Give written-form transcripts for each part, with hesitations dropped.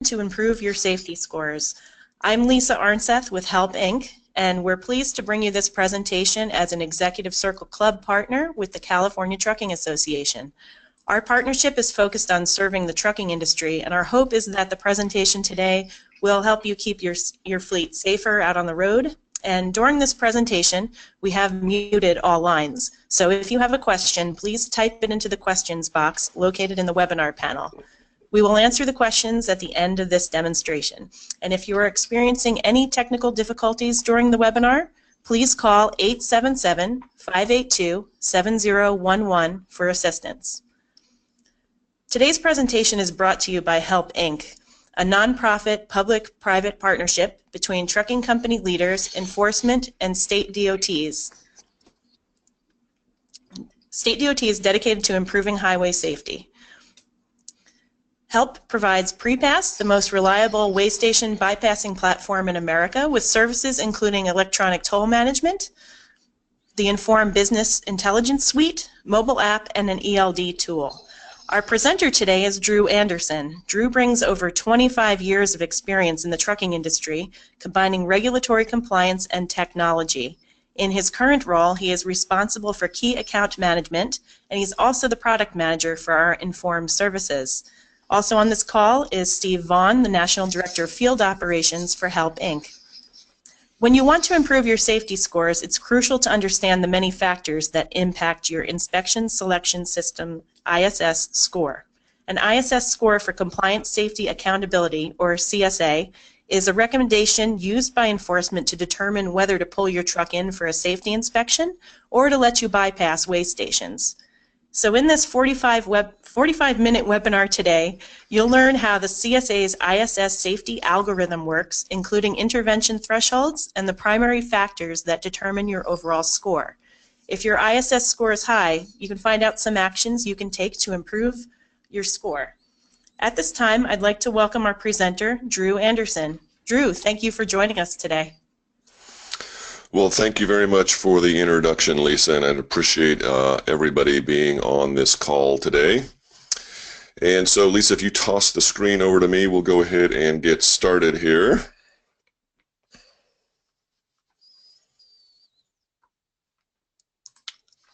to improve your safety scores. I'm Lisa Arnseth with Help Inc., and we're pleased to bring you this presentation as an Executive Circle Club partner with the California Trucking Association. Our partnership is focused on serving the trucking industry, and our hope is that the presentation today will help you keep your fleet safer out on the road. And during this presentation, we have muted all lines. So if you have a question, please type it into the questions box located in the webinar panel. We will answer the questions at the end of this demonstration. And if you are experiencing any technical difficulties during the webinar, please call 877-582-7011 for assistance. Today's presentation is brought to you by Help Inc., a nonprofit public-private partnership between trucking company leaders, enforcement, and state DOTs. State DOTs dedicated to improving highway safety. Help provides PrePass, the most reliable way station bypassing platform in America, with services including electronic toll management, the Inform Business Intelligence Suite, mobile app, and an ELD tool. Our presenter today is Drew Anderson. Drew brings over 25 years of experience in the trucking industry, combining regulatory compliance and technology. In his current role, he is responsible for key account management, and he's also the product manager for our Inform services. Also on this call is Steve Vaughn, the National Director of Field Operations for Help Inc. When you want to improve your safety scores, it's crucial to understand the many factors that impact your Inspection Selection System ISS score. An ISS score for Compliance Safety Accountability, or CSA, is a recommendation used by enforcement to determine whether to pull your truck in for a safety inspection or to let you bypass way stations. So in this 45-minute webinar today, you'll learn how the CSA's ISS safety algorithm works, including intervention thresholds and the primary factors that determine your overall score. If your ISS score is high, you can find out some actions you can take to improve your score. At this time, I'd like to welcome our presenter, Drew Anderson. Drew, thank you for joining us today. Well, thank you very much for the introduction, Lisa, and I'd appreciate everybody being on this call today. And so, Lisa, if you toss the screen over to me, we'll go ahead and get started here.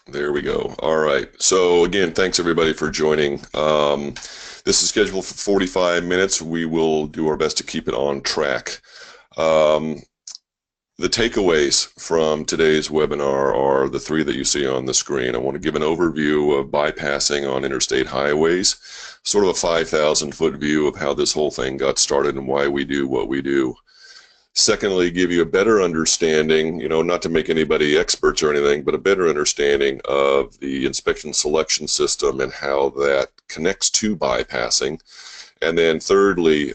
There we go. All right. So, again, thanks everybody for joining. This is scheduled for 45 minutes. We will do our best to keep it on track. The takeaways from today's webinar are the three that you see on the screen. I want to give an overview of bypassing on interstate highways, sort of a 5,000-foot view of how this whole thing got started and why we do what we do. Secondly, give you a better understanding, not to make anybody experts or anything, but a better understanding of the inspection selection system and how that connects to bypassing. And then thirdly,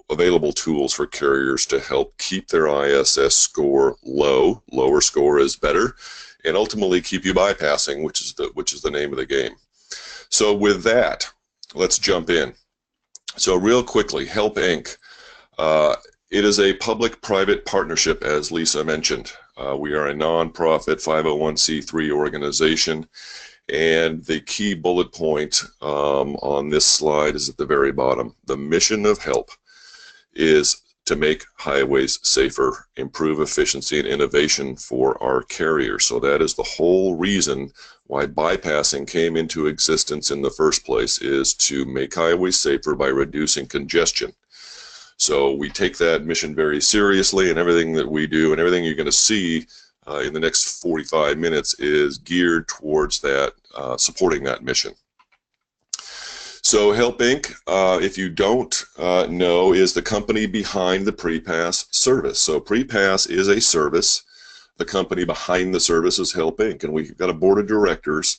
available tools for carriers to help keep their ISS score low. Lower score is better, and ultimately keep you bypassing, which is the name of the game. So with that, let's jump in. So real quickly, Help Inc. It is a public-private partnership, as Lisa mentioned. We are a nonprofit 501c3 organization. And the key bullet point on this slide is at the very bottom. The mission of HELP is to make highways safer, improve efficiency and innovation for our carriers. So that is the whole reason why bypassing came into existence in the first place, is to make highways safer by reducing congestion. So we take that mission very seriously, and everything that we do and everything you're going to see in the next 45 minutes is geared towards that, supporting that mission. So Help Inc., if you don't know, is the company behind the PrePass service. So PrePass is a service. The company behind the service is Help Inc., and we've got a board of directors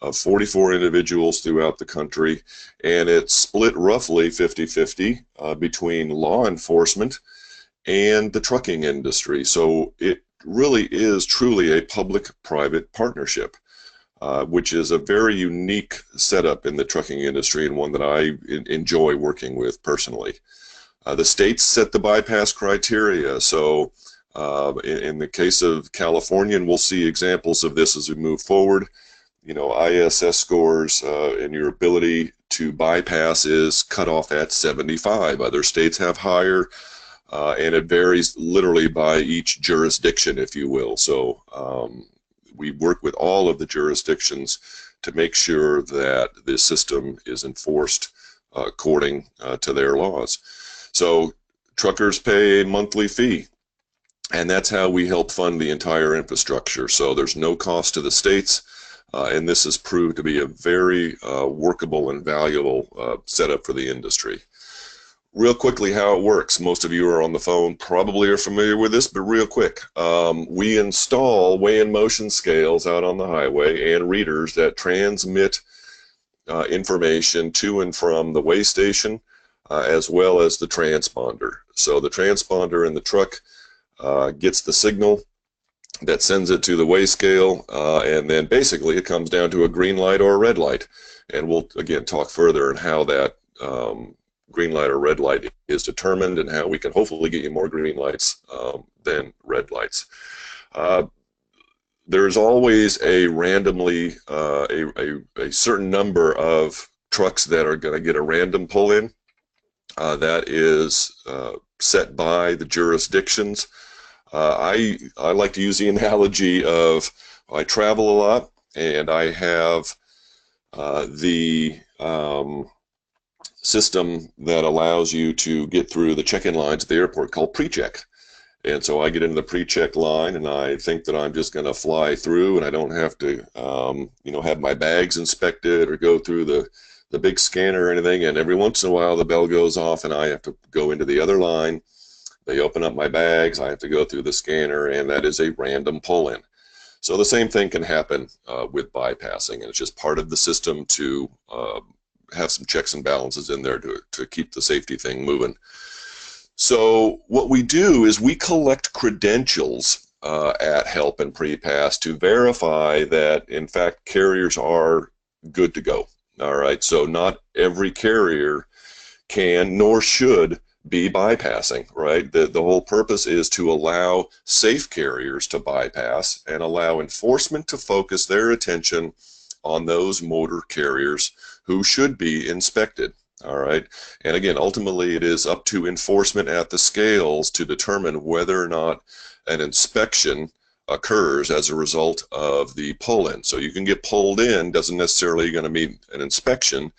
of 44 individuals throughout the country, and it's split roughly 50-50 between law enforcement and the trucking industry. So it really is truly a public-private partnership, which is a very unique setup in the trucking industry, and one that I enjoy working with personally. The states set the bypass criteria. So in the case of California, and we'll see examples of this as we move forward, ISS scores and your ability to bypass is cut off at 75. Other states have higher, and it varies literally by each jurisdiction, if you will. So we work with all of the jurisdictions to make sure that this system is enforced according to their laws. So truckers pay a monthly fee, and that's how we help fund the entire infrastructure. So there's no cost to the states, and this has proved to be a very workable and valuable setup for the industry. Real quickly, how it works. Most of you are on the phone, probably are familiar with this, but real quick. We install weigh and motion scales out on the highway and readers that transmit information to and from the weigh station, as well as the transponder. So the transponder in the truck gets the signal that sends it to the weigh scale, and then basically it comes down to a green light or a red light. And we'll, again, talk further on how that green light or red light is determined and how we can hopefully get you more green lights than red lights. There's always a randomly, a certain number of trucks that are going to get a random pull-in. That is set by the jurisdictions. I like to use the analogy of I travel a lot, and I have the system that allows you to get through the check-in lines at the airport called PreCheck. And so I get into the PreCheck line, and I think that I'm just going to fly through, and I don't have to, you know, have my bags inspected or go through the big scanner or anything. And every once in a while, the bell goes off, and I have to go into the other line. They open up my bags. I have to go through the scanner, and that is a random pull-in. So the same thing can happen with bypassing, and it's just part of the system to have some checks and balances in there to keep the safety thing moving. So what we do is we collect credentials at Help and PrePass to verify that, in fact, carriers are good to go. All right, so not every carrier can nor should be bypassing, right? The whole purpose is to allow safe carriers to bypass and allow enforcement to focus their attention on those motor carriers who should be inspected. All right, and again, ultimately it is up to enforcement at the scales to determine whether or not an inspection occurs as a result of the pull-in. So you can get pulled in, doesn't necessarily going to mean an inspection,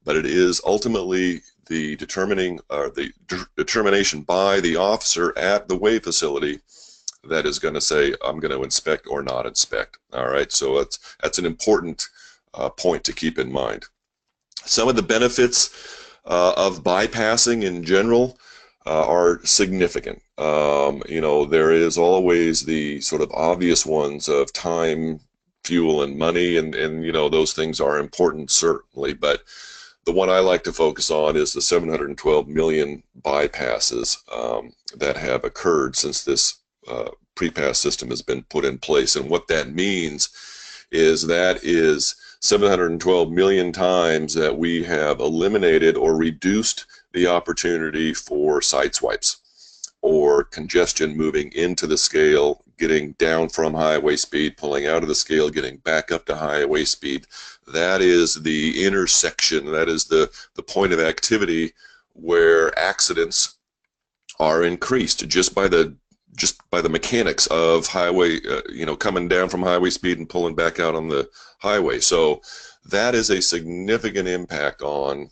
but it is ultimately the determination by the officer at the weigh facility that is going to say, I'm going to inspect or not inspect. All right, so that's an important point to keep in mind. Some of the benefits of bypassing in general are significant. You know, there is always the sort of obvious ones of time, fuel, and money, and you know, those things are important certainly, but the one I like to focus on is the 712 million bypasses that have occurred since this PrePass system has been put in place. And what that means is that is 712 million times that we have eliminated or reduced the opportunity for side swipes or congestion moving into the scale, getting down from highway speed, pulling out of the scale, getting back up to highway speed. That is the intersection, that is the point of activity where accidents are increased just by the mechanics of highway, you know, coming down from highway speed and pulling back out on the highway. So that is a significant impact on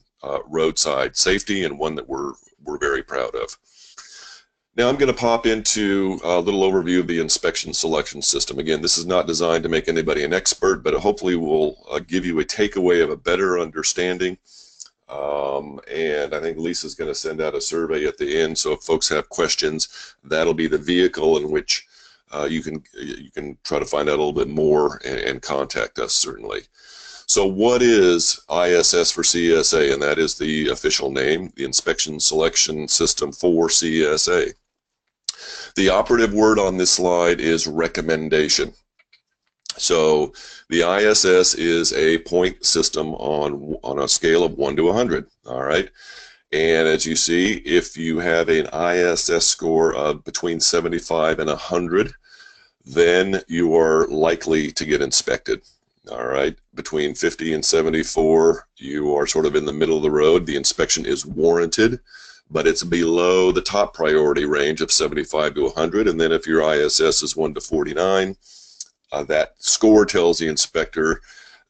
roadside safety, and one that we're very proud of. Now I'm going to pop into a little overview of the inspection selection system. Again, this is not designed to make anybody an expert, but it hopefully will give you a takeaway of a better understanding. And I think Lisa's going to send out a survey at the end, so if folks have questions, that'll be the vehicle in which you can try to find out a little bit more and contact us, certainly. So what is ISS for CSA? And that is the official name, the Inspection Selection System for CSA. The operative word on this slide is recommendation. So the ISS is a point system on a scale of 1 to 100, all right? And as you see, if you have an ISS score of between 75 and 100, then you are likely to get inspected, All right, between 50 and 74, you are sort of in the middle of the road. The inspection is warranted, but it's below the top priority range of 75 to 100. And then if your ISS is 1 to 49, that score tells the inspector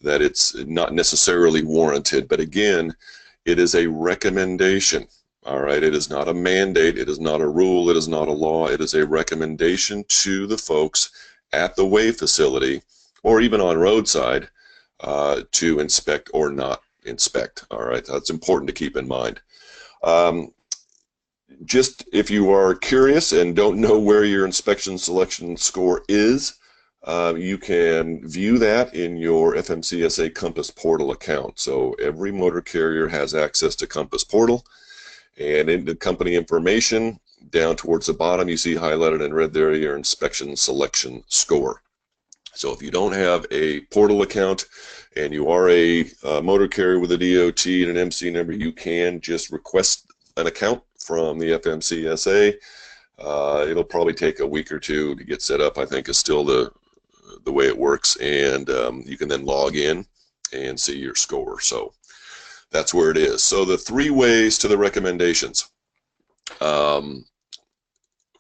that it's not necessarily warranted. But again, it is a recommendation. All right, it is not a mandate, it is not a rule, it is not a law, it is a recommendation to the folks at the weigh facility or even on roadside to inspect or not inspect. All right, that's important to keep in mind. Just if you are curious and don't know where your inspection selection score is, you can view that in your FMCSA Compass Portal account. So every motor carrier has access to Compass Portal, and in the company information, down towards the bottom, you see highlighted in red there your inspection selection score. So if you don't have a portal account and you are a motor carrier with a DOT and an MC number, you can just request an account from the FMCSA. It'll probably take a week or two to get set up, I think is still the way it works, and you can then log in and see your score. So that's where it is. So the 3 ways to the recommendations.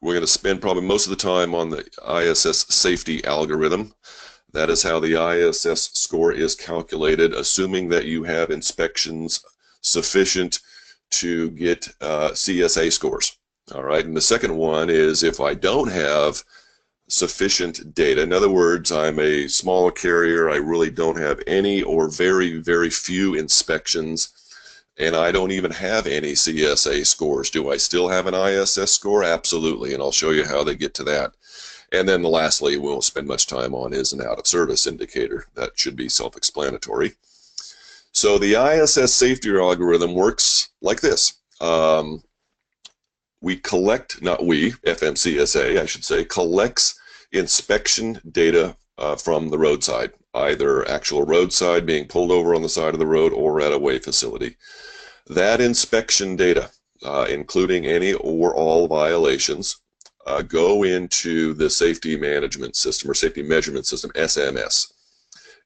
We're going to spend probably most of the time on the ISS safety algorithm. That is how the ISS score is calculated, assuming that you have inspections sufficient to get CSA scores. All right, and the second one is if I don't have sufficient data. In other words, I'm a small carrier, I really don't have any or very, very few inspections, and I don't even have any CSA scores. Do I still have an ISS score? Absolutely, and I'll show you how they get to that. And then lastly, we won't spend much time on is an out-of-service indicator. That should be self-explanatory. So the ISS safety algorithm works like this. We collect, not we, FMCSA, I should say, collects inspection data from the roadside, either actual roadside being pulled over on the side of the road or at a weigh facility. That inspection data, including any or all violations, go into the safety management system or safety measurement system, SMS.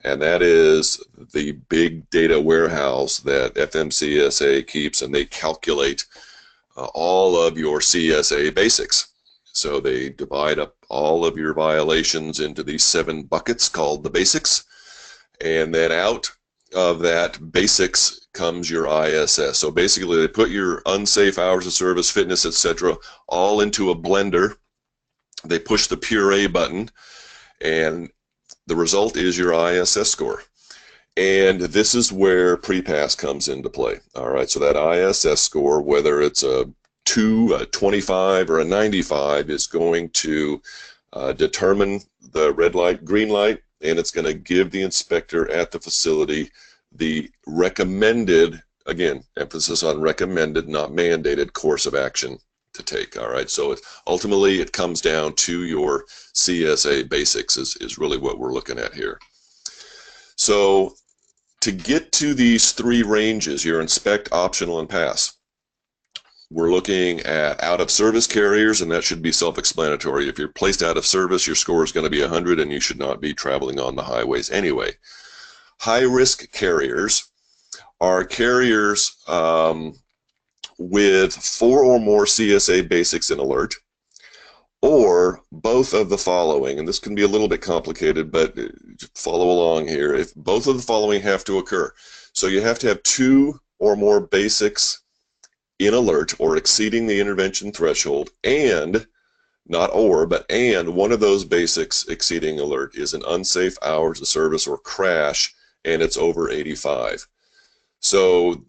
And that is the big data warehouse that FMCSA keeps, and they calculate all of your CSA basics. So they divide up all of your violations into these 7 buckets called the basics, and then out of that basics comes your ISS. So basically they put your unsafe hours of service, fitness, etc. all into a blender. They push the puree button, and the result is your ISS score. And this is where PrePass comes into play. All right, so that ISS score, whether it's a 2, a 25, or a 95, is going to determine the red light, green light, and it's going to give the inspector at the facility the recommended, again, emphasis on recommended, not mandated, course of action to take. All right, so ultimately it comes down to your CSA basics is really what we're looking at here. So to get to these 3 ranges, your inspect, optional, and pass, we're looking at out-of-service carriers, and that should be self-explanatory. If you're placed out of service, your score is going to be 100, and you should not be traveling on the highways anyway. High-risk carriers are carriers with 4 or more CSA basics in alert, or both of the following, and this can be a little bit complicated, but follow along here. If both of the following have to occur, so you have to have 2 or more basics in alert or exceeding the intervention threshold, and not or, but and one of those basics exceeding alert is an unsafe hours of service or crash, and it's over 85. So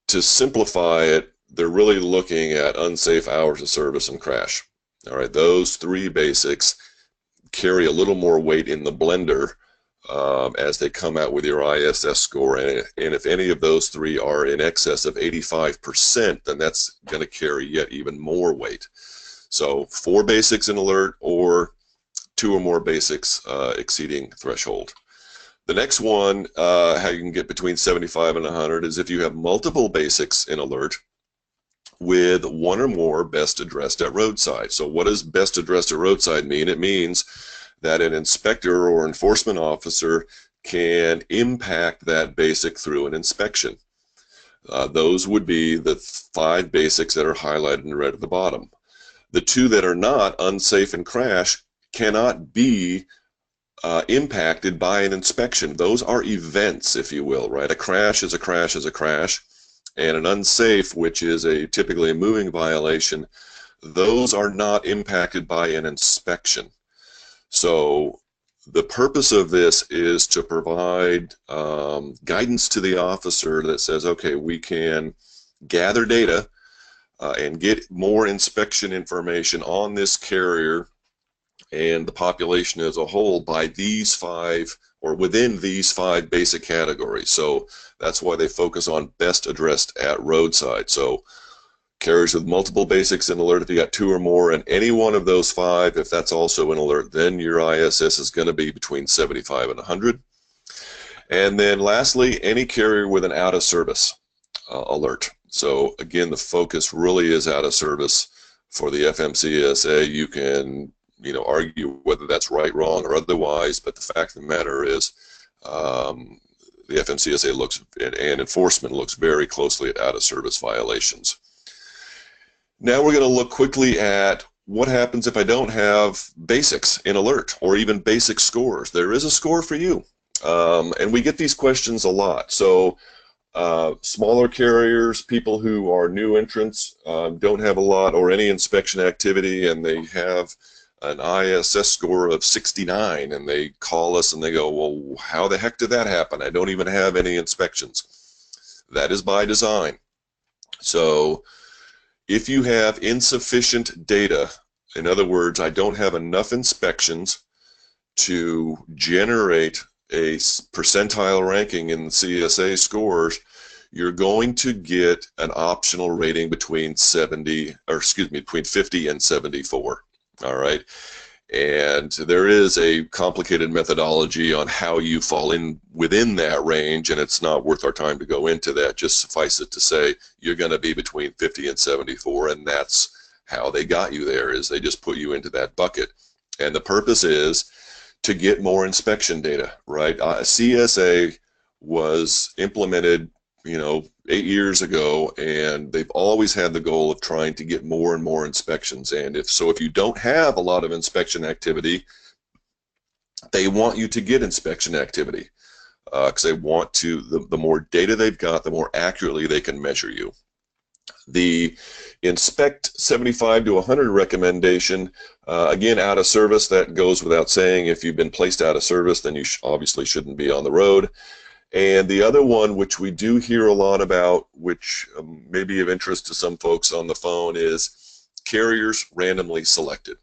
to simplify it, they're really looking at unsafe hours of service and crash. All right, those 3 basics carry a little more weight in the blender as they come out with your ISS score, and if any of those 3 are in excess of 85%, then that's going to carry yet even more weight. So 4 basics in alert or 2 or more basics exceeding threshold. The next one, how you can get between 75 and 100, is if you have multiple basics in alert with 1 or more best addressed at roadside. So what does best addressed at roadside mean? It means that an inspector or enforcement officer can impact that basic through an inspection. Those would be the 5 basics that are highlighted in red at the bottom. The 2 that are not, unsafe and crash, cannot be impacted by an inspection. Those are events, if you will, right? A crash is a crash is a crash, and an unsafe, which is typically a moving violation, those are not impacted by an inspection. So the purpose of this is to provide guidance to the officer that says, okay, we can gather data and get more inspection information on this carrier and the population as a whole by these 5 or within these 5 basic categories. So that's why they focus on best addressed at roadside. So carriers with multiple basics in alert, if you got 2 or more, and any one of those 5, if that's also an alert, then your ISS is going to be between 75 and 100. And then lastly, any carrier with an out of service alert. So again, the focus really is out of service for the FMCSA. You can argue whether that's right, wrong, or otherwise, but the fact of the matter is the FMCSA looks and enforcement looks very closely at out of service violations. Now we're going to look quickly at what happens if I don't have basics in alert or even basic scores. There is a score for you, and we get these questions a lot. So smaller carriers, people who are new entrants, don't have a lot or any inspection activity, and they have an ISS score of 69, and they call us and they go, well, how the heck did that happen? I don't even have any inspections. That is by design. So if you have insufficient data, in other words, I don't have enough inspections to generate a percentile ranking in the CSA scores, you're going to get an optional rating between between 50 and 74. All right, and there is a complicated methodology on how you fall in within that range, and it's not worth our time to go into that. Just suffice it to say you're going to be between 50 and 74, and that's how they got you there, is they just put you into that bucket. And the purpose is to get more inspection data, right? CSA was implemented 8 years ago, and they've always had the goal of trying to get more and more inspections. And if you don't have a lot of inspection activity, they want you to get inspection activity because they want to, the more data they've got, the more accurately they can measure you. The inspect 75 to 100 recommendation, again, out of service, that goes without saying. If you've been placed out of service, then you obviously shouldn't be on the road. And the other one, which we do hear a lot about, which may be of interest to some folks on the phone, is carriers randomly selected.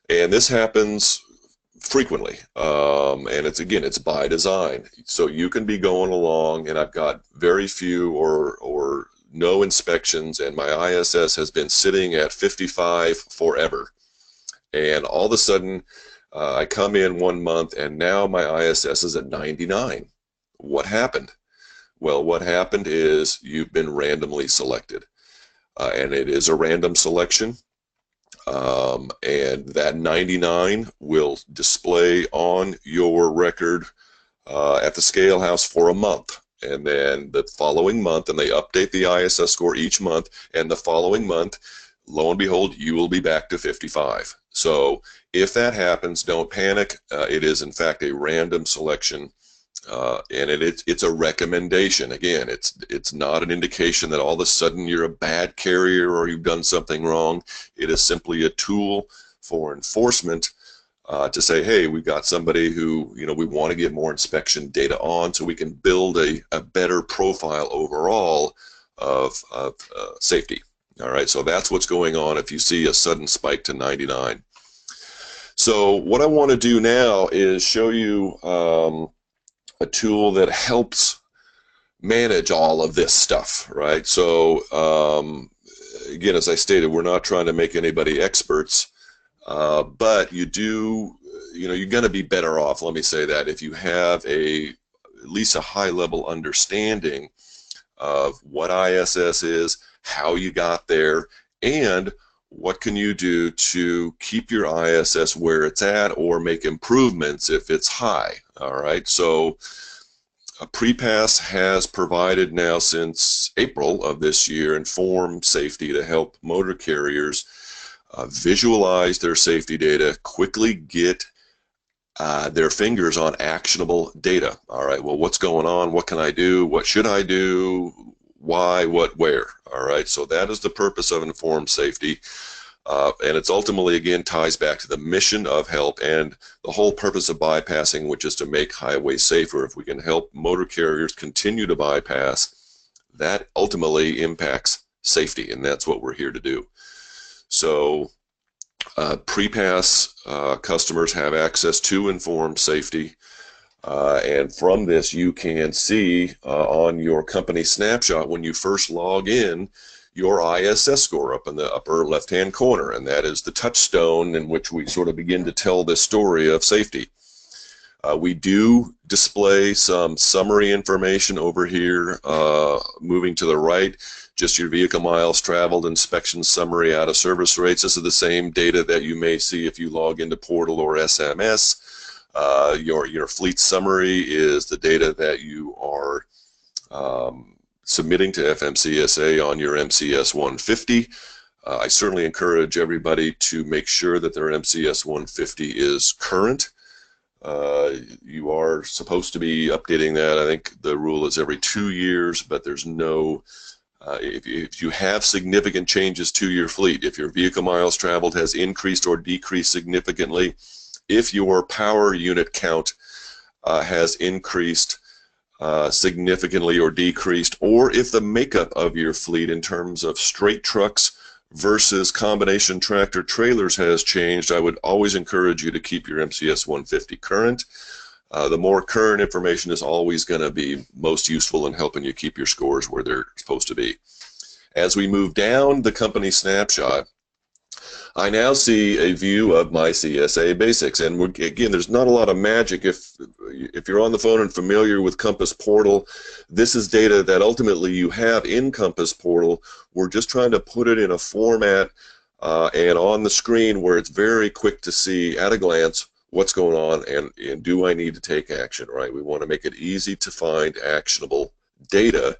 And this happens frequently, and it's by design. So you can be going along, and I've got very few or no inspections, and my ISS has been sitting at 55 forever. And all of a sudden, I come in 1 month, and now my ISS is at 99. What happened? Well, what happened is you've been randomly selected, and it is a random selection, and that 99 will display on your record at the scale house for a month, and then the following month, and they update the ISS score each month, and the following month, lo and behold, you will be back to 55. So if that happens, don't panic. It is in fact a random selection. And it's a recommendation. Again, it's not an indication that all of a sudden you're a bad carrier or you've done something wrong. It is simply a tool for enforcement to say, hey, we've got somebody who we want to get more inspection data on, so we can build a better profile overall of safety. All right, so that's what's going on if you see a sudden spike to 99. So what I want to do now is show you a tool that helps manage all of this stuff, right? So again, as I stated, we're not trying to make anybody experts, but you're going to be better off, let me say that, if you have at least a high-level understanding of what ISS is, how you got there, and what can you do to keep your ISS where it's at or make improvements if it's high? All right, so PrePass has provided now since April of this year informed safety to help motor carriers visualize their safety data, quickly get their fingers on actionable data. All right, well, what's going on? What can I do? What should I do? Why, what, where? All right, so that is the purpose of informed safety. And it's ultimately, again, ties back to the mission of help and the whole purpose of bypassing, which is to make highways safer. If we can help motor carriers continue to bypass, that ultimately impacts safety, and that's what we're here to do. So PrePass customers have access to informed safety, and from this you can see on your company snapshot when you first log in your ISS score up in the upper left-hand corner, and that is the touchstone in which we sort of begin to tell this story of safety. We do display some summary information over here, moving to the right, just your vehicle miles traveled, inspection summary, out of service rates. This is the same data that you may see if you log into Portal or SMS. Your fleet summary is the data that you are submitting to FMCSA on your MCS 150. I certainly encourage everybody to make sure that their MCS 150 is current. You are supposed to be updating that. I think the rule is every 2 years, but there's no, if you have significant changes to your fleet, if your vehicle miles traveled has increased or decreased significantly, if your power unit count has increased significantly or decreased, or if the makeup of your fleet in terms of straight trucks versus combination tractor trailers has changed, I would always encourage you to keep your MCS 150 current. The more current information is always going to be most useful in helping you keep your scores where they're supposed to be. As we move down the company snapshot, I now see a view of my CSA basics, and again, there's not a lot of magic. If you're on the phone and familiar with Compass Portal, this is data that ultimately you have in Compass Portal. We're just trying to put it in a format and on the screen where it's very quick to see at a glance what's going on and do I need to take action, right? We want to make it easy to find actionable data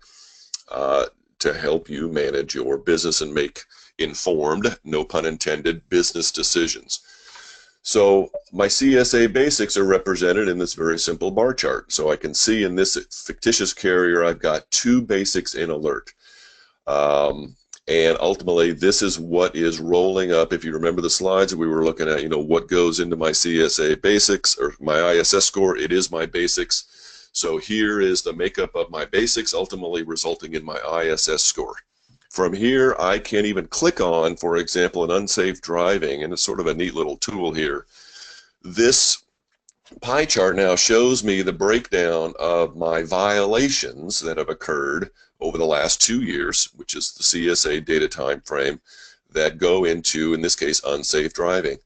to help you manage your business and make informed, no pun intended, business decisions. So my CSA basics are represented in this very simple bar chart. So I can see in this fictitious carrier I've got 2 basics in alert. And ultimately this is what is rolling up. If you remember the slides that we were looking at, you know, what goes into my CSA basics or my ISS score, it is my basics. So here is the makeup of my basics, ultimately resulting in my ISS score. From here, I can even click on, for example, an unsafe driving, and it's sort of a neat little tool here. This pie chart now shows me the breakdown of my violations that have occurred over the last 2 years, which is the CSA data time frame, that go into, in this case, unsafe driving.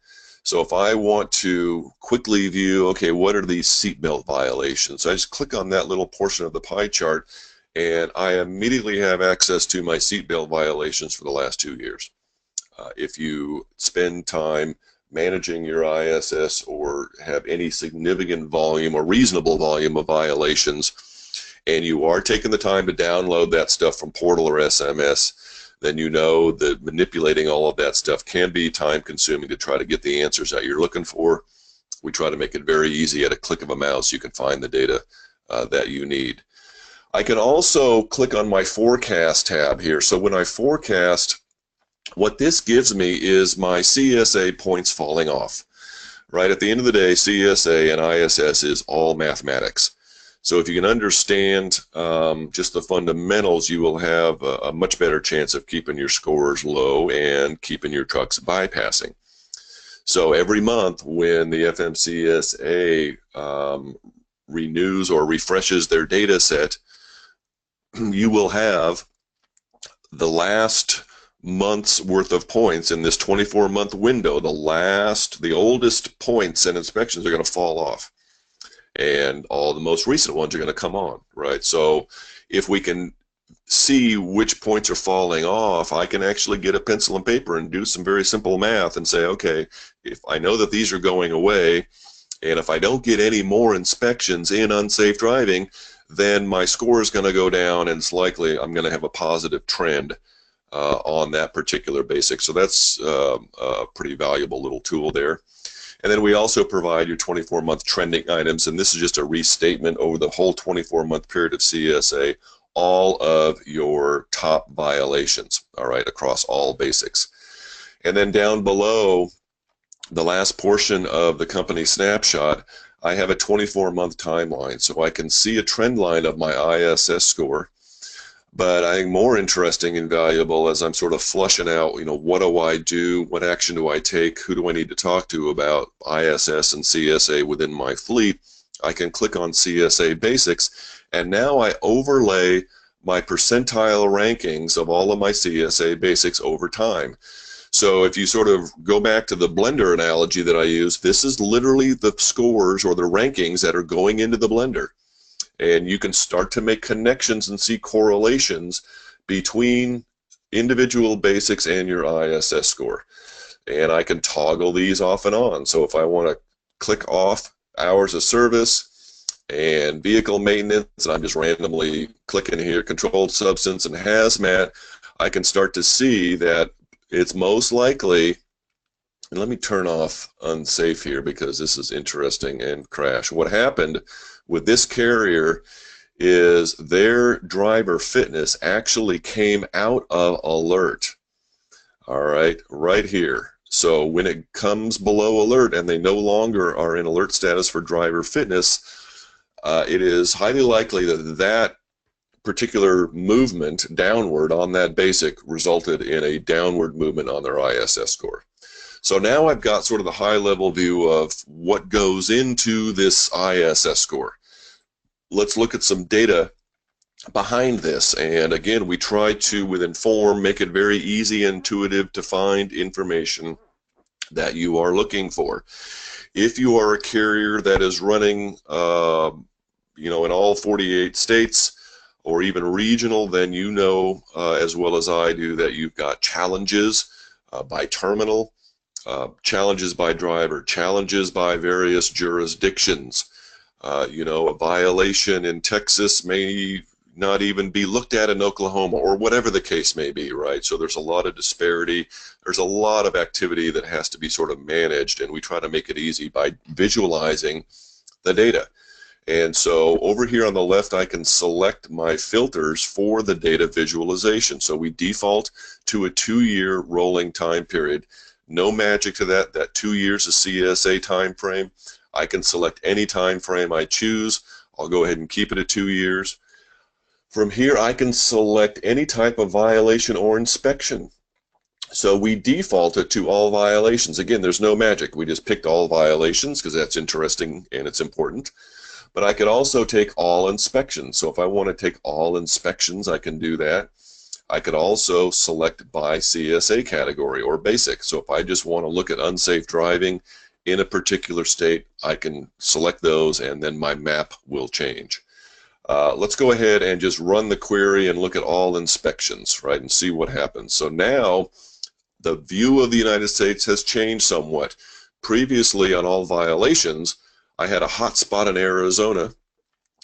So if I want to quickly view, okay, what are these seatbelt violations? I just click on that little portion of the pie chart, and I immediately have access to my seatbelt violations for the last 2 years. If you spend time managing your ISS or have any significant volume or reasonable volume of violations, and you are taking the time to download that stuff from Portal or SMS, then you know that manipulating all of that stuff can be time-consuming to try to get the answers that you're looking for. We try to make it very easy. At a click of a mouse, you can find the data that you need. I can also click on my forecast tab here. So when I forecast, what this gives me is my CSA points falling off. Right at the end of the day, CSA and ISS is all mathematics. So if you can understand just the fundamentals, you will have a much better chance of keeping your scores low and keeping your trucks bypassing. So every month when the FMCSA renews or refreshes their data set, you will have the last month's worth of points in this 24-month window. The oldest points and inspections are going to fall off, and all the most recent ones are going to come on, right? So if we can see which points are falling off, I can actually get a pencil and paper and do some very simple math and say, okay, if I know that these are going away, and if I don't get any more inspections in unsafe driving, then my score is going to go down, and it's likely I'm going to have a positive trend on that particular basic. So that's a pretty valuable little tool there. And then we also provide your 24-month trending items, and this is just a restatement over the whole 24-month period of CSA, all of your top violations, all right, across all basics. And then down below, the last portion of the company snapshot, I have a 24-month timeline, so I can see a trend line of my ISS score. But I think more interesting and valuable as I'm sort of flushing out, you know, what do I do, what action do I take, who do I need to talk to about ISS and CSA within my fleet, I can click on CSA Basics, and now I overlay my percentile rankings of all of my CSA Basics over time. So if you sort of go back to the blender analogy that I use, this is literally the scores or the rankings that are going into the blender. And you can start to make connections and see correlations between individual basics and your ISS score. And I can toggle these off and on. So if I want to click off hours of service and vehicle maintenance, and I'm just randomly clicking here, controlled substance and hazmat, I can start to see that it's most likely, and let me turn off unsafe here because this is interesting, and crash. What happened with this carrier is their driver fitness actually came out of alert, all right, right here. So when it comes below alert and they no longer are in alert status for driver fitness, it is highly likely that that particular movement downward on that basic resulted in a downward movement on their ISS score. So now I've got sort of the high-level view of what goes into this ISS score. Let's look at some data behind this. And again, we try to, with Inform, make it very easy and intuitive to find information that you are looking for. If you are a carrier that is running, you know, in all 48 states or even regional, then you know as well as I do that you've got challenges by terminal, challenges by driver, challenges by various jurisdictions. You know, a violation in Texas may not even be looked at in Oklahoma, or whatever the case may be, right? So there's a lot of disparity. There's a lot of activity that has to be sort of managed, and we try to make it easy by visualizing the data. And so over here on the left, I can select my filters for the data visualization. So we default to a 2-year rolling time period. No magic to that. That 2 years is CSA time frame. I can select any time frame I choose. I'll go ahead and keep it at 2 years. From here, I can select any type of violation or inspection. So we default it to all violations. Again, there's no magic. We just picked all violations because that's interesting and it's important. But I could also take all inspections. So if I want to take all inspections, I can do that. I could also select by CSA category or basic. So if I just want to look at unsafe driving in a particular state, I can select those and then my map will change. Let's go ahead and just run the query and look at all inspections, right, and see what happens. So now the view of the United States has changed somewhat. Previously on all violations, I had a hotspot in Arizona.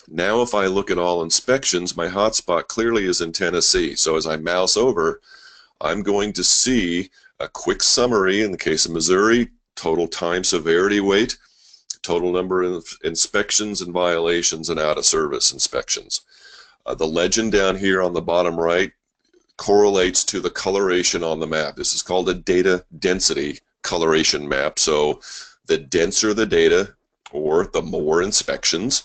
Now if I look at all inspections, my hotspot clearly is in Tennessee. So as I mouse over, I'm going to see a quick summary in the case of Missouri, total time severity weight, total number of inspections and violations and out-of-service inspections. The legend down here on the bottom right correlates to the coloration on the map. This is called a data density coloration map. So the denser the data, or the more inspections,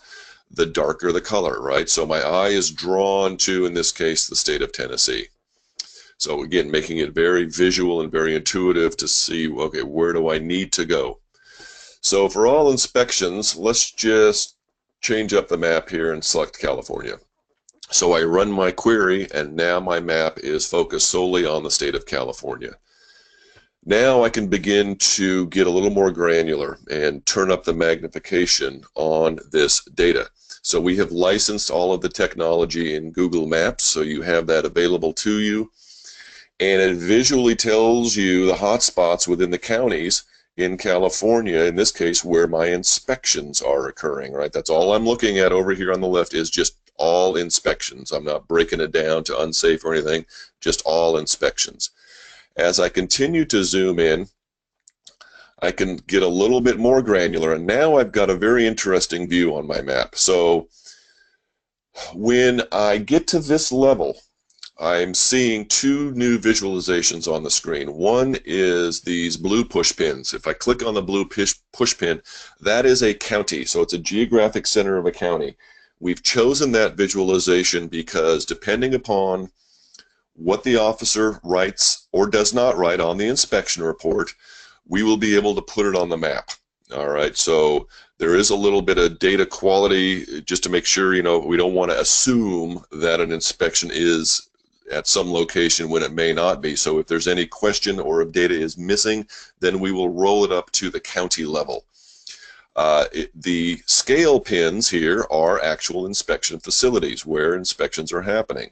the darker the color, right? So my eye is drawn to, in this case, the state of Tennessee. So again, making it very visual and very intuitive to see, okay, where do I need to go? So for all inspections, let's just change up the map here and select California. So I run my query, and now my map is focused solely on the state of California. Now I can begin to get a little more granular and turn up the magnification on this data. So we have licensed all of the technology in Google Maps, so you have that available to you. And it visually tells you the hot spots within the counties in California, in this case, where my inspections are occurring, right? That's all I'm looking at over here on the left is just all inspections. I'm not breaking it down to unsafe or anything, just all inspections. As I continue to zoom in, I can get a little bit more granular, and now I've got a very interesting view on my map. So when I get to this level, I'm seeing two new visualizations on the screen. One is these blue push pins. If I click on the blue push pin, that is a county, so it's a geographic center of a county. We've chosen that visualization because depending upon what the officer writes or does not write on the inspection report, we will be able to put it on the map. All right, so there is a little bit of data quality just to make sure, we don't want to assume that an inspection is at some location when it may not be. So if there's any question or if data is missing, then we will roll it up to the county level. The scale pins here are actual inspection facilities where inspections are happening.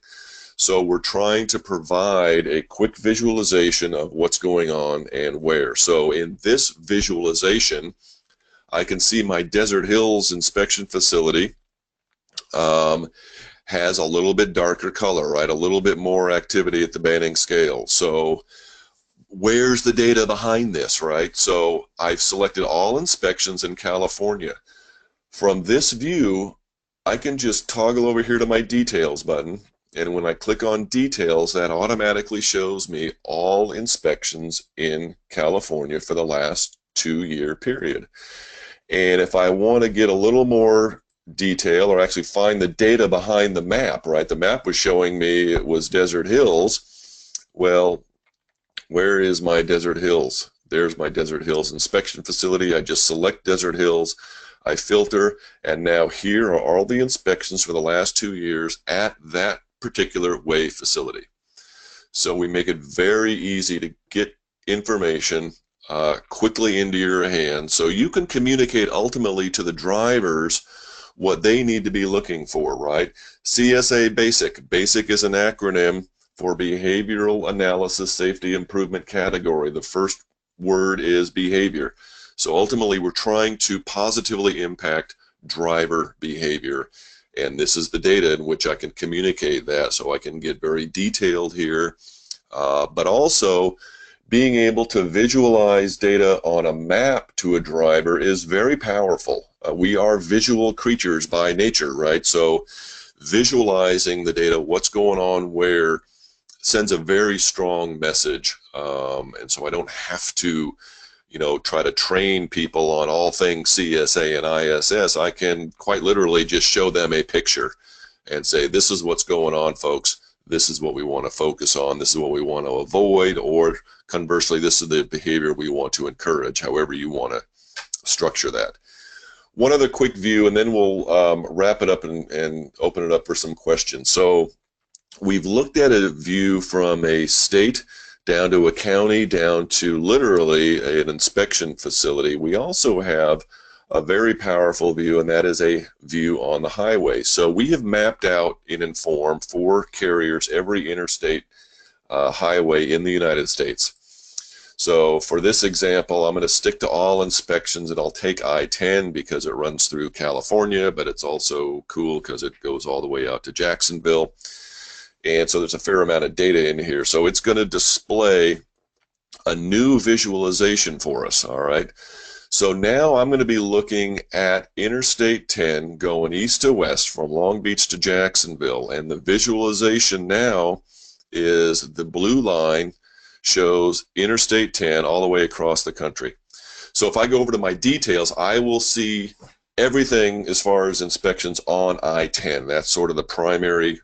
So we're trying to provide a quick visualization of what's going on and where. So in this visualization, I can see my Desert Hills inspection facility has a little bit darker color, right? A little bit more activity at the Banning scale. So where's the data behind this, right? So I've selected all inspections in California. From this view, I can just toggle over here to my details button, and when I click on details, that automatically shows me all inspections in California for the last 2-year period. And if I want to get a little more detail or actually find the data behind the map, right? The map was showing me it was Desert Hills. Well, where is my Desert Hills? There's my Desert Hills inspection facility. I just select Desert Hills, I filter, and now here are all the inspections for the last 2 years at that particular way facility. So we make it very easy to get information quickly into your hands so you can communicate ultimately to the drivers what they need to be looking for, right? CSA Basic. Basic is an acronym for Behavioral Analysis Safety Improvement Category. The first word is behavior. So ultimately we're trying to positively impact driver behavior, and this is the data in which I can communicate that, so I can get very detailed here, but also being able to visualize data on a map to a driver is very powerful. We are visual creatures by nature, right? So visualizing the data, what's going on where, sends a very strong message, and so I don't have to try to train people on all things CSA and ISS. I can quite literally just show them a picture and say, this is what's going on, folks. This is what we want to focus on. This is what we want to avoid, or conversely, this is the behavior we want to encourage, however you want to structure that. One other quick view, and then we'll wrap it up and open it up for some questions. So we've looked at a view from a state down to a county, down to literally an inspection facility. We also have a very powerful view, and that is a view on the highway. So we have mapped out in Inform for carriers every interstate highway in the United States. So for this example, I'm going to stick to all inspections, and I'll take I-10 because it runs through California, but it's also cool because it goes all the way out to Jacksonville. And so there's a fair amount of data in here. So it's going to display a new visualization for us, all right? So now I'm going to be looking at Interstate 10 going east to west from Long Beach to Jacksonville, and the visualization now is the blue line shows Interstate 10 all the way across the country. So if I go over to my details, I will see everything as far as inspections on I-10. That's sort of the primary,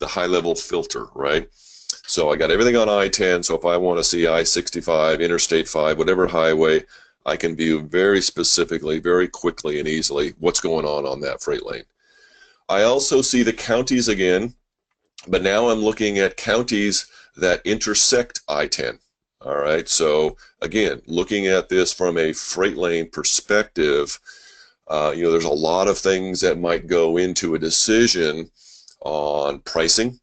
the high-level filter, right? So I got everything on I-10, so if I want to see I-65, Interstate 5, whatever highway, I can view very specifically, very quickly and easily what's going on that freight lane. I also see the counties again, but now I'm looking at counties that intersect I-10. All right, so again, looking at this from a freight lane perspective, There's a lot of things that might go into a decision on pricing.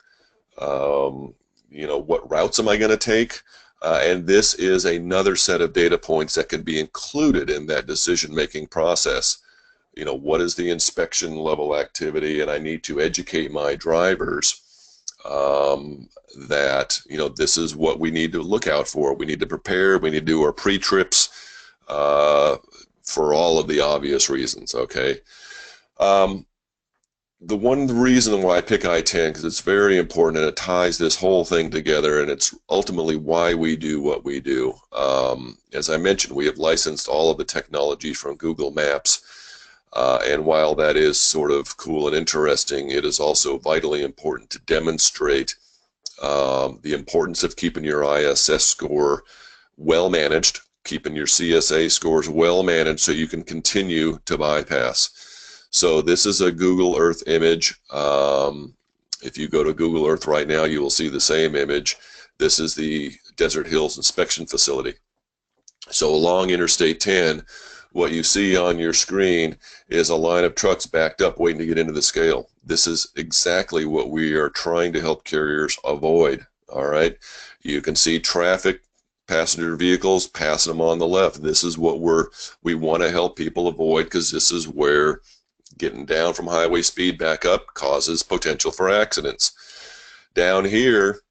What routes am I going to take? And this is another set of data points that can be included in that decision-making process. What is the inspection level activity? And I need to educate my drivers that, this is what we need to look out for. We need to prepare. We need to do our pre-trips for all of the obvious reasons, okay? The one reason why I pick I-10, because it's very important and it ties this whole thing together, and it's ultimately why we do what we do. As I mentioned, we have licensed all of the technology from Google Maps, and while that is sort of cool and interesting, it is also vitally important to demonstrate the importance of keeping your ISS score well managed, keeping your CSA scores well managed so you can continue to bypass. So this is a Google Earth image. If you go to Google Earth right now, you will see the same image. This is the Desert Hills Inspection Facility. So along Interstate 10, what you see on your screen is a line of trucks backed up waiting to get into the scale. This is exactly what we are trying to help carriers avoid, all right? You can see traffic, passenger vehicles passing them on the left. This is what we want to help people avoid, because this is where getting down from highway speed back up causes potential for accidents. Down here,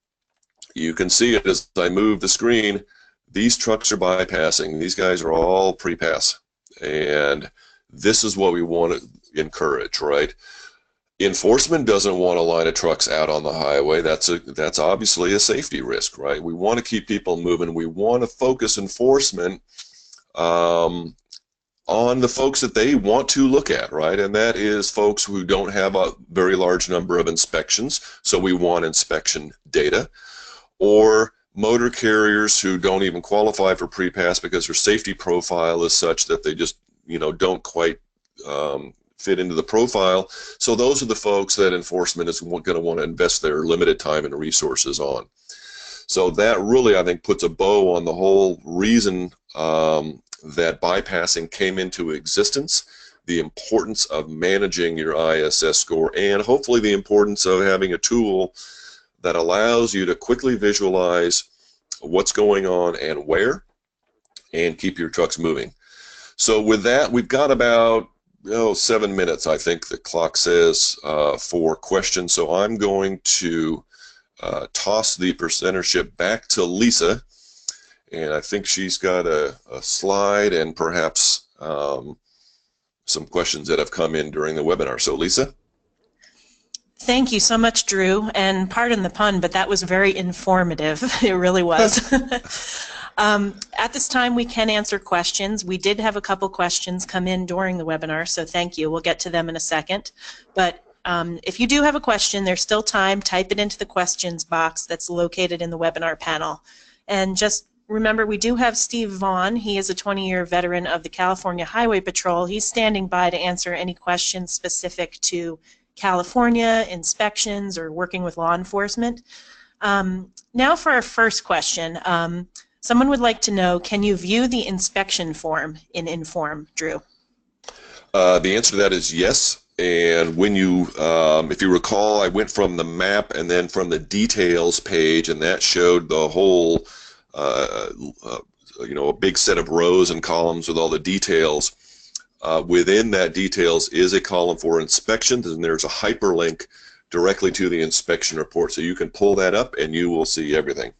you can see it as I move the screen. These trucks are bypassing. These guys are all pre-pass. And this is what we want to encourage, right? Enforcement doesn't want a line of trucks out on the highway. That's obviously a safety risk, right? We want to keep people moving. We want to focus enforcement on the folks that they want to look at, right? And that is folks who don't have a very large number of inspections, so we want inspection data, or motor carriers who don't even qualify for pre-pass because their safety profile is such that they just, don't quite fit into the profile. So those are the folks that enforcement is going to want to invest their limited time and resources on. So that really, I think, puts a bow on the whole reason that bypassing came into existence, the importance of managing your ISS score, and hopefully the importance of having a tool that allows you to quickly visualize what's going on and where, and keep your trucks moving. So with that, we've got about 7 minutes, I think the clock says, for questions. So I'm going to toss the presentership back to Lisa, and I think she's got a slide and perhaps some questions that have come in during the webinar. So Lisa? Thank you so much, Drew, and pardon the pun, but that was very informative. It really was. At this time, we can answer questions. We did have a couple questions come in during the webinar, so thank you. We'll get to them in a second. But if you do have a question, there's still time. Type it into the questions box that's located in the webinar panel. And just remember, we do have Steve Vaughn. He is a 20-year veteran of the California Highway Patrol. He's standing by to answer any questions specific to California, inspections, or working with law enforcement. Now for our first question. Someone would like to know, can you view the inspection form in Inform, Drew? The answer to that is yes. And when you, if you recall, I went from the map and then from the details page, and that showed the whole, a big set of rows and columns with all the details. Within that details is a column for inspections, and there's a hyperlink directly to the inspection report. So you can pull that up and you will see everything.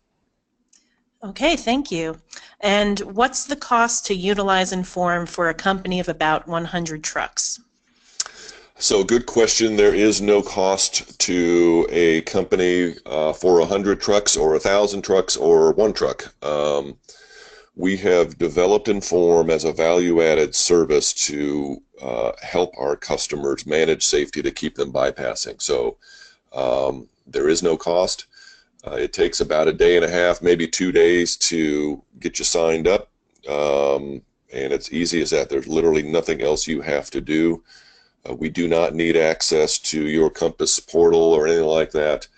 Okay, thank you. And what's the cost to utilize Inform for a company of about 100 trucks? So good question. There is no cost to a company for 100 trucks or 1,000 trucks or one truck. We have developed Inform as a value-added service to help our customers manage safety to keep them bypassing. So there is no cost. It takes about a day and a half, maybe 2 days to get you signed up, and it's easy as that. There's literally nothing else you have to do. We do not need access to your Compass portal or anything like that.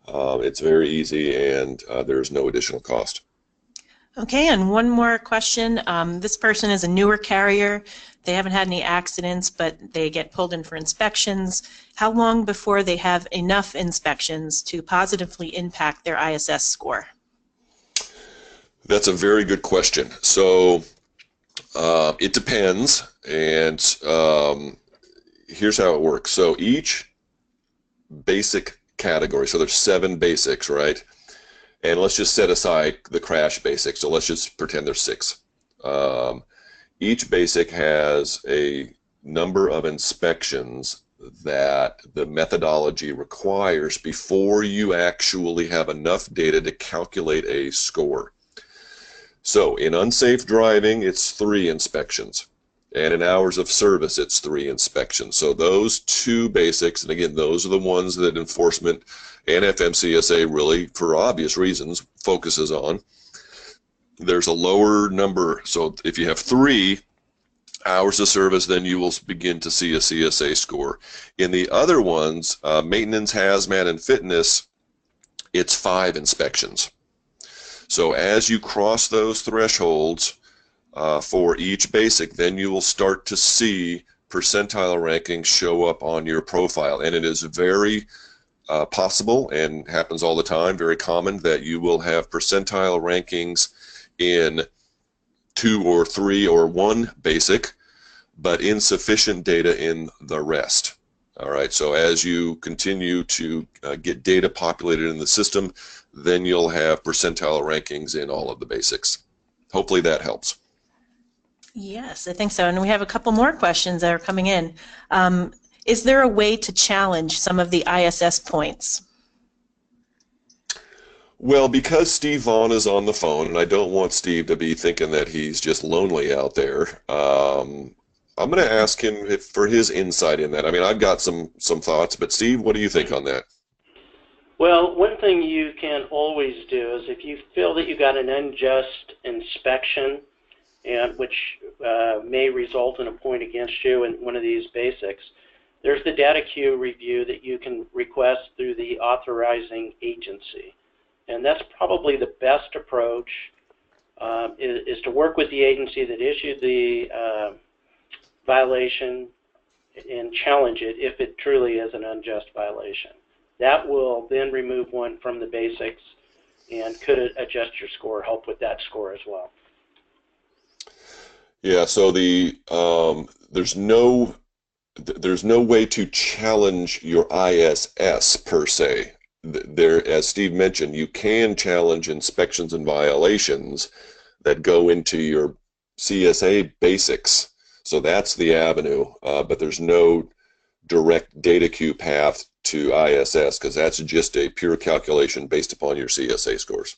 It's very easy, and there's no additional cost. Okay, and one more question. This person is a newer carrier. They haven't had any accidents, but they get pulled in for inspections. How long before they have enough inspections to positively impact their ISS score? That's a very good question. So it depends, and here's how it works. So each basic category, so there's 7 basics, right? And let's just set aside the crash basics. So let's just pretend there's 6. Each basic has a number of inspections that the methodology requires before you actually have enough data to calculate a score. So in unsafe driving, it's 3 inspections. And in hours of service, it's 3 inspections. So those 2 basics, and again, those are the ones that enforcement and FMCSA really, for obvious reasons, focuses on. There's a lower number. So if you have 3 hours of service, then you will begin to see a CSA score. In the other ones, maintenance, hazmat, and fitness, it's 5 inspections. So as you cross those thresholds for each basic, then you will start to see percentile rankings show up on your profile. And it is very possible, and happens all the time, very common, that you will have percentile rankings in 2 or 3 or 1 basic, but insufficient data in the rest. All right, so as you continue to get data populated in the system, then you'll have percentile rankings in all of the basics. Hopefully that helps. Yes, I think so. And we have a couple more questions that are coming in. Is there a way to challenge some of the ISS points? Well, because Steve Vaughn is on the phone, and I don't want Steve to be thinking that he's just lonely out there, I'm going to ask him for his insight in that. I mean, I've got some thoughts, but Steve, what do you think on that? Well, one thing you can always do is if you feel that you got an unjust inspection, and which may result in a point against you in one of these basics, there's the data queue review that you can request through the authorizing agency. And that's probably the best approach, is to work with the agency that issued the violation and challenge it if it truly is an unjust violation. That will then remove one from the basics and could adjust your score, help with that score as well. Yeah, so there's no way to challenge your ISS per se. There, as Steve mentioned, you can challenge inspections and violations that go into your CSA basics. So that's the avenue, but there's no direct data queue path to ISS because that's just a pure calculation based upon your CSA scores.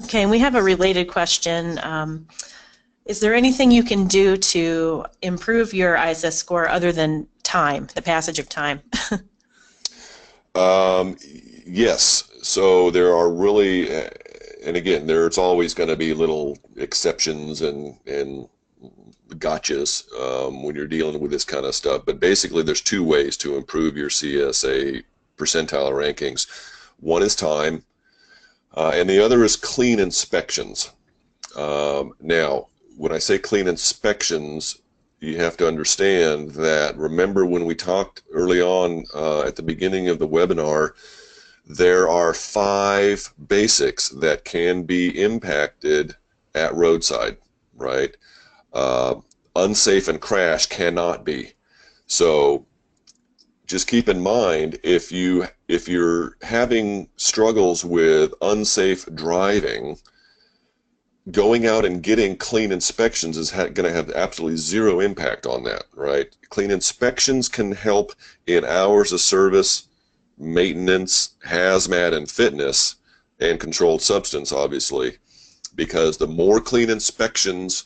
Okay, and we have a related question. Is there anything you can do to improve your ISS score other than time, the passage of time? Yes. So there are really, and again, there's always going to be little exceptions and gotchas when you're dealing with this kind of stuff. But basically, there's 2 ways to improve your CSA percentile rankings. One is time, and the other is clean inspections. Now, when I say clean inspections, you have to understand that, remember when we talked early on at the beginning of the webinar, there are 5 basics that can be impacted at roadside, right? Unsafe and crash cannot be. So just keep in mind, if you're having struggles with unsafe driving, going out and getting clean inspections is going to have absolutely 0 impact on that, right? Clean inspections can help in hours of service, maintenance, hazmat, and fitness, and controlled substance, obviously, because the more clean inspections,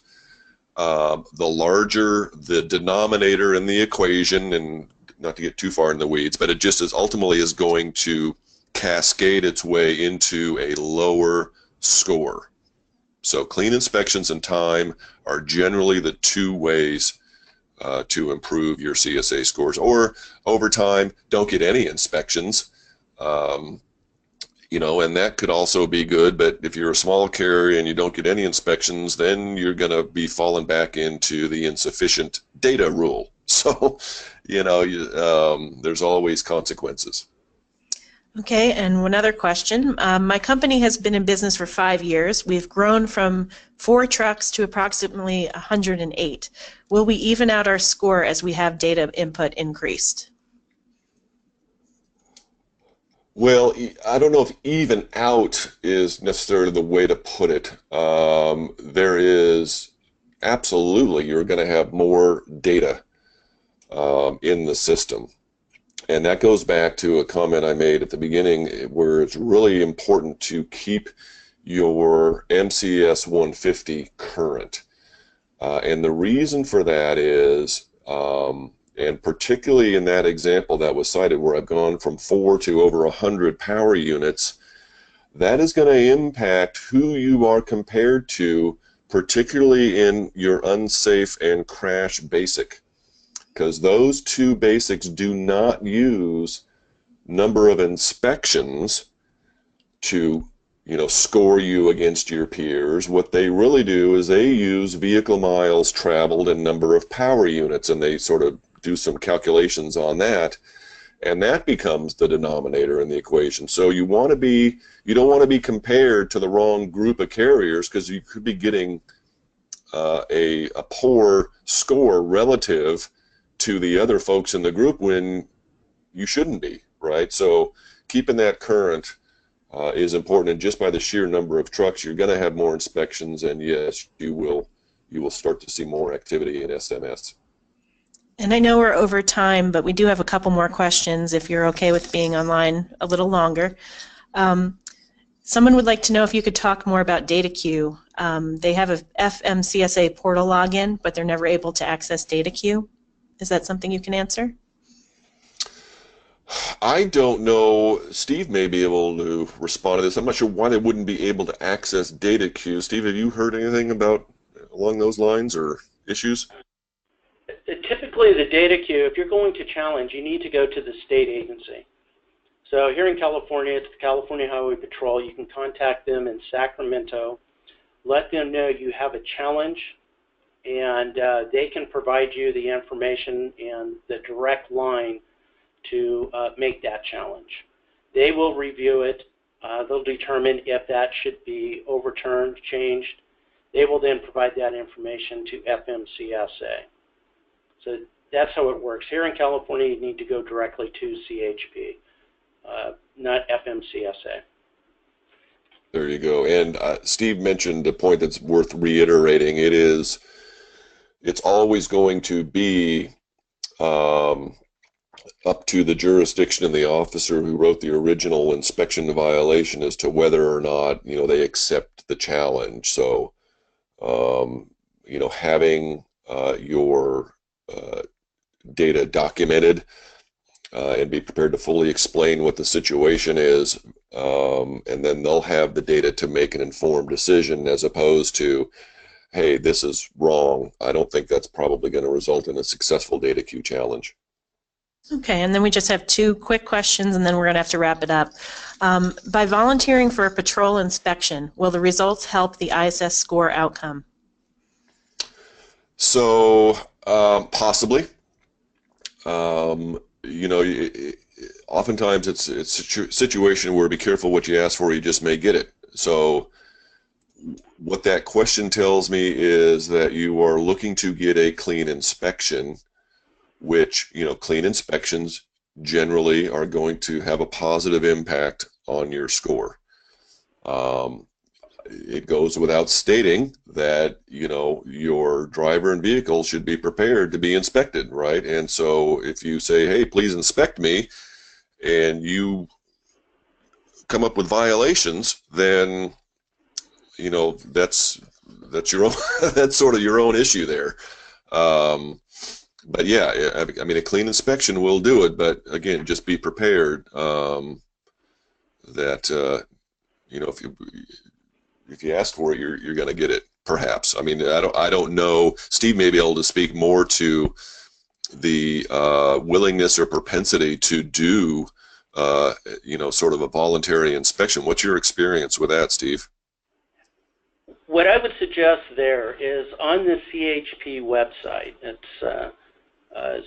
the larger the denominator in the equation, and not to get too far in the weeds, but it just ultimately is going to cascade its way into a lower score. So clean inspections and time are generally the 2 ways to improve your CSA scores. Or over time, don't get any inspections. and that could also be good, but if you're a small carrier and you don't get any inspections, then you're going to be falling back into the insufficient data rule. So, there's always consequences. Okay, and one other question. My company has been in business for 5 years. We've grown from 4 trucks to approximately 108. Will we even out our score as we have data input increased? Well, I don't know if even out is necessarily the way to put it. There is absolutely, you're going to have more data in the system. And that goes back to a comment I made at the beginning where it's really important to keep your MCS 150 current. And the reason for that is, and particularly in that example that was cited where I've gone from 4 to over 100 power units, that is going to impact who you are compared to, particularly in your unsafe and crash basic. Because those 2 basics do not use number of inspections to, score you against your peers. What they really do is they use vehicle miles traveled and number of power units, and they sort of do some calculations on that, and that becomes the denominator in the equation. So you don't want to be compared to the wrong group of carriers, because you could be getting a poor score relative to the other folks in the group when you shouldn't be, right? So keeping that current is important, and just by the sheer number of trucks, you're going to have more inspections, and yes, you will start to see more activity in SMS. And I know we're over time, but we do have a couple more questions if you're okay with being online a little longer. Someone would like to know if you could talk more about data queue. They have a FMCSA portal login, but they're never able to access data queue. Is that something you can answer? I don't know. Steve may be able to respond to this. I'm not sure why they wouldn't be able to access data queue. Steve, have you heard anything along those lines or issues? Typically, the data queue, if you're going to challenge, you need to go to the state agency. So here in California, it's the California Highway Patrol. You can contact them in Sacramento, let them know you have a challenge, and they can provide you the information and the direct line to make that challenge. They will review it. They'll determine if that should be overturned, changed. They will then provide that information to FMCSA. So that's how it works. Here in California, you need to go directly to CHP, not FMCSA. There you go. And Steve mentioned a point that's worth reiterating. It's always going to be up to the jurisdiction and the officer who wrote the original inspection violation as to whether or not they accept the challenge. So having your data documented and be prepared to fully explain what the situation is, and then they'll have the data to make an informed decision, as opposed to, hey, this is wrong. I don't think that's probably going to result in a successful data queue challenge. Okay, and then we just have 2 quick questions, and then we're going to have to wrap it up. By volunteering for a patrol inspection, will the results help the ISS score outcome? So possibly. Oftentimes it's a situation where be careful what you ask for, you just may get it. So what that question tells me is that you are looking to get a clean inspection, which, clean inspections generally are going to have a positive impact on your score. It goes without stating that, your driver and vehicle should be prepared to be inspected, right? And so if you say, hey, please inspect me, and you come up with violations, then, that's your own, that's sort of your own issue there. But yeah, I mean, a clean inspection will do it, but again, just be prepared that, if you ask for it, you're going to get it, perhaps. I mean, I don't know. Steve may be able to speak more to the willingness or propensity to do sort of a voluntary inspection. What's your experience with that, Steve? What I would suggest there is on the CHP website, it's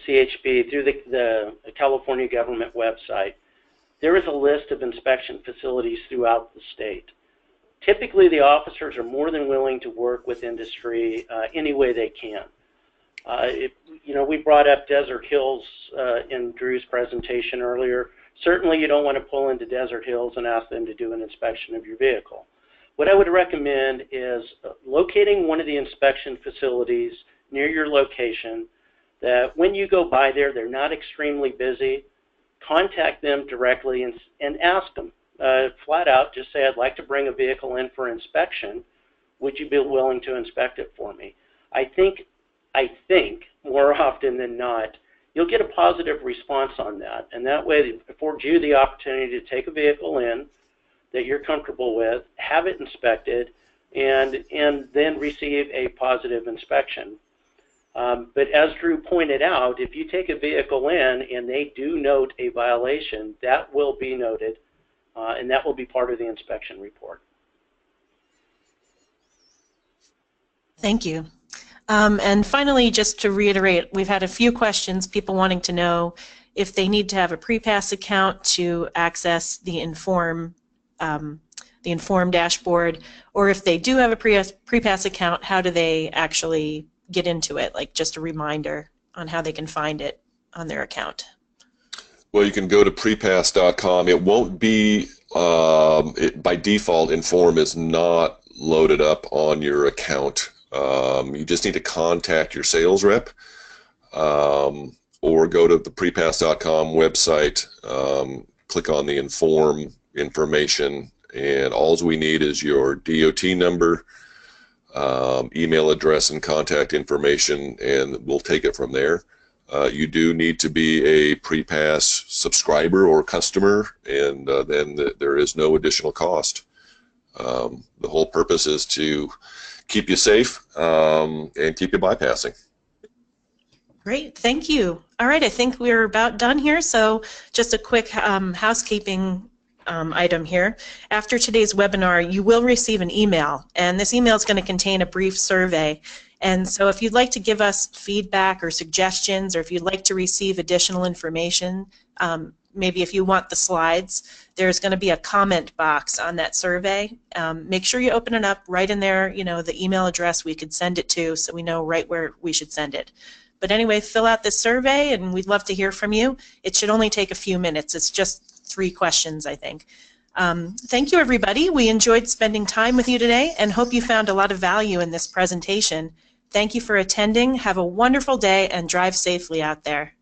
CHP through the California government website, there is a list of inspection facilities throughout the state. Typically, the officers are more than willing to work with industry any way they can. We brought up Desert Hills in Drew's presentation earlier. Certainly, you don't want to pull into Desert Hills and ask them to do an inspection of your vehicle. What I would recommend is locating one of the inspection facilities near your location that when you go by there, they're not extremely busy. Contact them directly and ask them flat out, just say, I'd like to bring a vehicle in for inspection. Would you be willing to inspect it for me? I think more often than not, you'll get a positive response on that. And that way it affords you the opportunity to take a vehicle in that you're comfortable with, have it inspected, and then receive a positive inspection. But as Drew pointed out, if you take a vehicle in and they do note a violation, that will be noted, and that will be part of the inspection report. Thank you. And finally, just to reiterate, we've had a few questions, people wanting to know if they need to have a PrePass account to access the Inform dashboard, or if they do have a PrePass account, how do they actually get into it? Like just a reminder on how they can find it on their account. Well, you can go to prepass.com. It won't be, by default, Inform is not loaded up on your account. You just need to contact your sales rep or go to the prepass.com website, click on the Inform information, and all we need is your DOT number, email address, and contact information, and we'll take it from there. You do need to be a PrePass subscriber or customer, and then there is no additional cost. The whole purpose is to keep you safe and keep you bypassing. Great, thank you. All right, I think we're about done here, so just a quick housekeeping item here. After today's webinar, you will receive an email, and this email is going to contain a brief survey. And so if you'd like to give us feedback or suggestions, or if you'd like to receive additional information, maybe if you want the slides, there's going to be a comment box on that survey. Make sure you open it up, right in there, the email address we could send it to, so we know right where we should send it. But anyway, fill out this survey, and we'd love to hear from you. It should only take a few minutes. It's just 3 questions, I think. Thank you, everybody. We enjoyed spending time with you today and hope you found a lot of value in this presentation. Thank you for attending. Have a wonderful day and drive safely out there.